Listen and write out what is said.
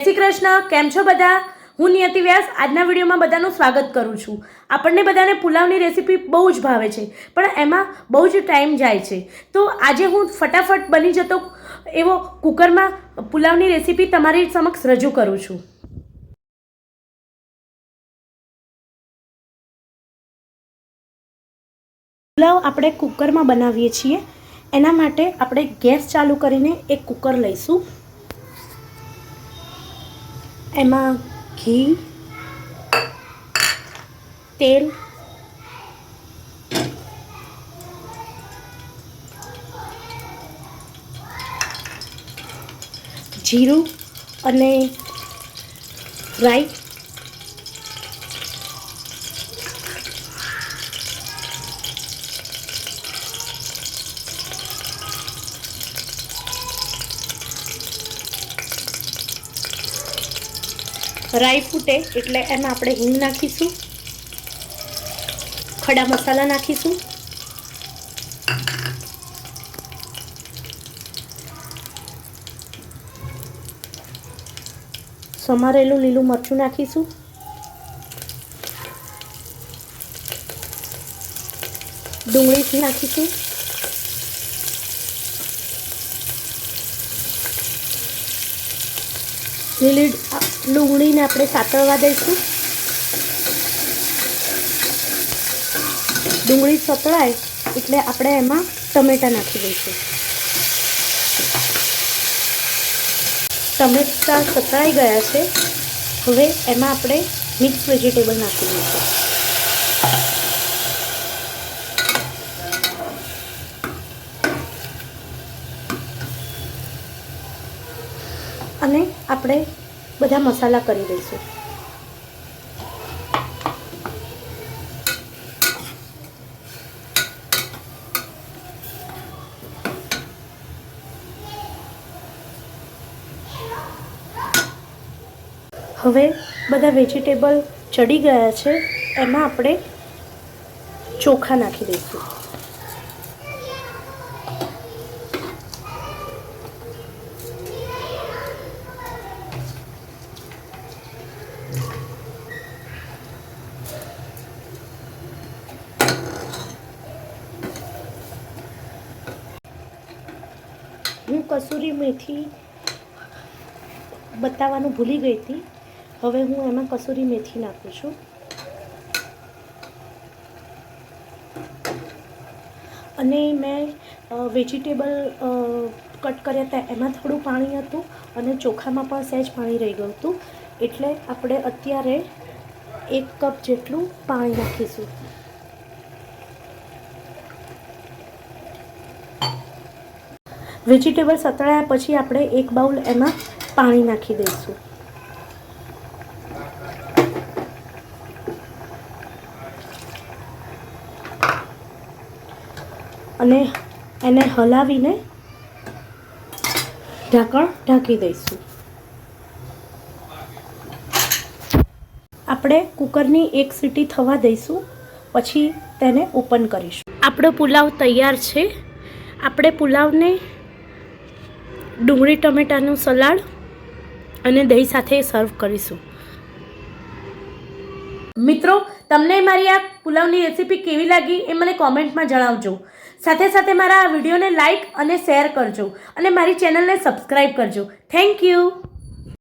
શ્રી કૃષ્ણ, કેમ છો બધા? હું નિયતિ વ્યાસ આજના વિડીયોમાં બધાનું સ્વાગત કરું છું। આપણને બધાને પુલાવની રેસીપી બહુ જ ભાવે છે, પણ એમાં બહુ જ ટાઈમ જાય છે। તો આજે હું ફટાફટ બની જતો એવો કુકરમાં પુલાવની રેસીપી તમારી સમક્ષ રજૂ કરું છું। પુલાવ આપણે કુકરમાં બનાવીએ છીએ। એના માટે આપણે ગેસ ચાલુ કરીને એક કુકર લઈશું। એમાં ઘી, તેલ, જીરું અને રાઈ, રાઈ ફૂટે એટલે એમાં આપણે હિંગ નાખીશું, ખડા મસાલા નાખીશું, સમારેલું લીલું મરચું નાખીશું, ડુંગળી નાખીશું, લીલી ડુંગળીને આપણે સાતળવા દઈશું। ડુંગળી સતળાય એટલે આપણે એમાં ટમેટાં નાખી દઈશું। ટમેટાં સતળાઈ ગયા છે, હવે એમાં આપણે મિક્સ વેજીટેબલ નાખી દઈશું। અને આપણે બધા મસાલા કરી દઈશું। હવે બધા વેજીટેબલ ચડી ગયા છે, એમાં આપણે ચોખા નાખી દઈશું। હું કસૂરી મેથી બતાવવાનું ભૂલી ગઈ હતી, હવે હું એમાં કસૂરી મેથી નાખું છું। અને મેં વેજીટેબલ કટ કર્યા હતા એમાં થોડું પાણી હતું અને ચોખામાં પણ સહેજ પાણી રહી ગયું હતું, એટલે આપણે અત્યારે 1 કપ જેટલું પાણી નાખીશું। વેજીટેબલ સતળાયા પછી આપણે 1 બાઉલ એમાં પાણી નાખી દઈશું। અને એને હલાવીને ઢાંકણ ઢાંકી દઈશું। આપણે કુકરની 1 સીટી થવા દઈશું, પછી તેને ઓપન કરીશું। આપણો પુલાવ તૈયાર છે। આપણે પુલાવને ડુંગળી ટમેટાનું સલાડ અને દહીં સાથે સર્વ કરીશું। મિત્રો, તમને મારી આ પુલાવની રેસીપી કેવી લાગી એ મને કોમેન્ટમાં જણાવજો। સાથે સાથે મારા આ વિડીયોને લાઈક અને શેર કરજો અને મારી ચેનલને સબસ્ક્રાઈબ કરજો। Thank you.